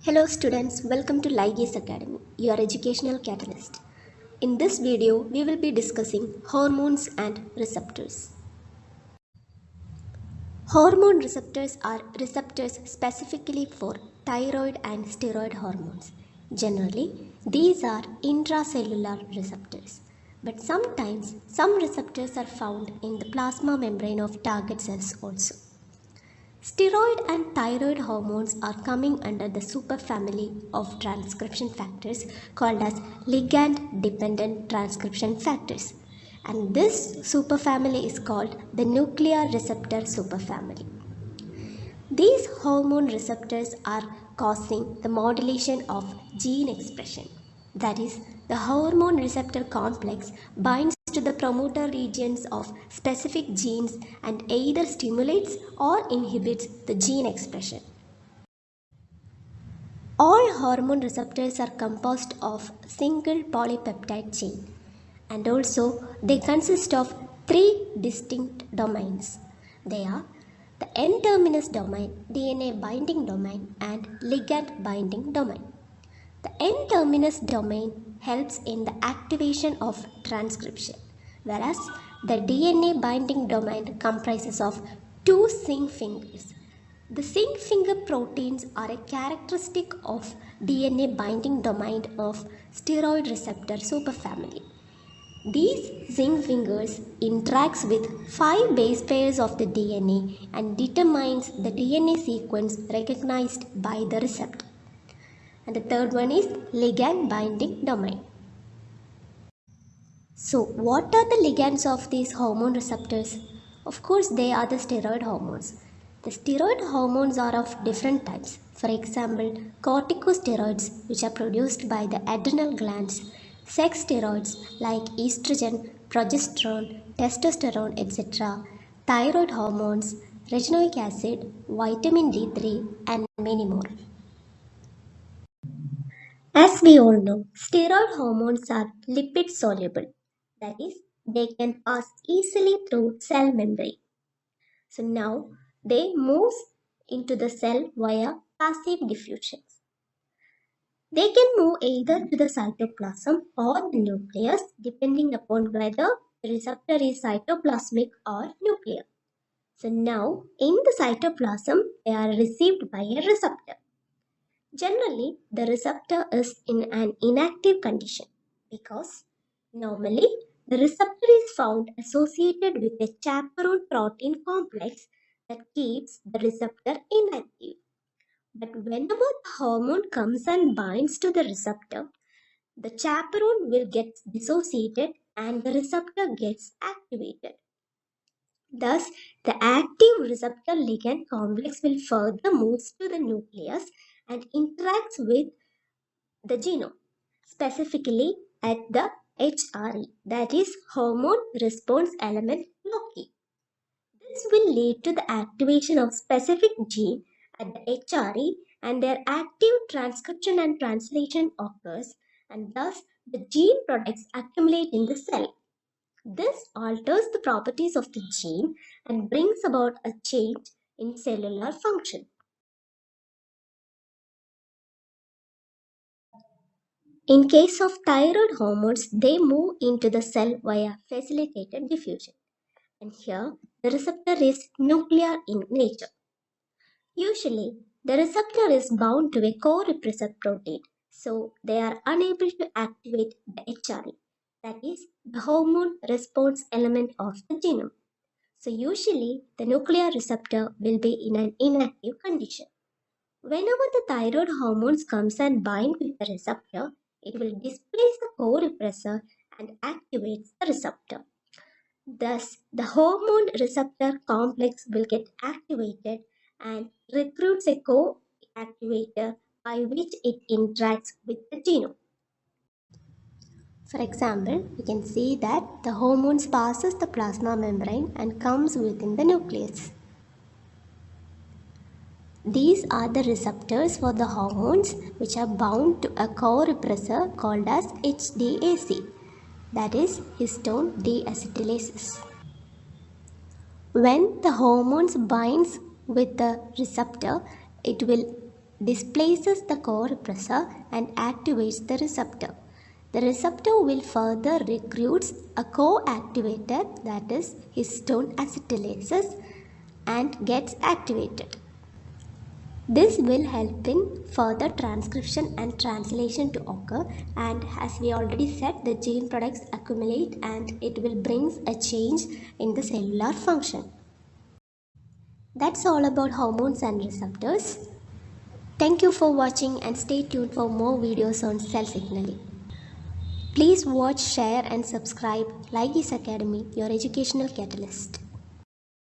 Hello students, welcome to Ligase Academy, your educational catalyst. In this video, we will be discussing hormones and receptors. Hormone receptors are receptors specifically for thyroid and steroid hormones. Generally, these are intracellular receptors. But sometimes, some receptors are found in the plasma membrane of target cells also. Steroid and thyroid hormones are coming under the superfamily of transcription factors called as ligand-dependent transcription factors. And this superfamily is called the nuclear receptor superfamily. These hormone receptors are causing the modulation of gene expression. That is, the hormone receptor complex binds to the promoter regions of specific genes and either stimulates or inhibits the gene expression. All hormone receptors are composed of single polypeptide chain, and also they consist of three distinct domains. They are the N-terminus domain, DNA binding domain, and ligand binding domain. The N-terminus domain helps in the activation of transcription, whereas the DNA binding domain comprises of two zinc fingers. The zinc finger proteins are a characteristic of DNA binding domain of steroid receptor superfamily. These zinc fingers interacts with 5 base pairs of the DNA and determines the DNA sequence recognized by the receptor. And the third one is ligand binding domain. So what are the ligands of these hormone receptors? Of course, they are the steroid hormones. The steroid hormones are of different types. For example, corticosteroids, which are produced by the adrenal glands, sex steroids like estrogen, progesterone, testosterone, etc., thyroid hormones, retinoic acid, vitamin D3, and many more. As we all know, steroid hormones are lipid soluble. That is, they can pass easily through cell membrane. So now they move into the cell via passive diffusion. They can move either to the cytoplasm or the nucleus depending upon whether the receptor is cytoplasmic or nuclear. So now in the cytoplasm they are received by a receptor. Generally, the receptor is in an inactive condition because normally the receptor is found associated with a chaperone protein complex that keeps the receptor inactive. But whenever the hormone comes and binds to the receptor, the chaperone will get dissociated and the receptor gets activated. Thus, the active receptor ligand complex will further move to the nucleus and interacts with the genome, specifically at the HRE, that is hormone response element loci. This will lead to the activation of specific gene at the HRE and their active transcription and translation occurs, and thus the gene products accumulate in the cell. This alters the properties of the gene and brings about a change in cellular function. In case of thyroid hormones, they move into the cell via facilitated diffusion. And here, the receptor is nuclear in nature. Usually, the receptor is bound to a co-repressor protein, so they are unable to activate the HRE, that is, the hormone response element of the genome. So usually, the nuclear receptor will be in an inactive condition. Whenever the thyroid hormones comes and bind with the receptor, it will displace the co-repressor and activates the receptor. Thus, the hormone receptor complex will get activated and recruits a co-activator by which it interacts with the genome. For example, we can see that the hormones passes the plasma membrane and comes within the nucleus. These are the receptors for the hormones which are bound to a co-repressor called as HDAC, that is histone deacetylase. When the hormones binds with the receptor, it will displaces the co-repressor and activates the receptor. The receptor will further recruits a co-activator, that is histone acetylase, and gets activated. This will help in further transcription and translation to occur, and as we already said, the gene products accumulate and it will bring a change in the cellular function. That's all about hormones and receptors. Thank you for watching and stay tuned for more videos on cell signaling. Please watch, share and subscribe Lifescience Academy, your educational catalyst.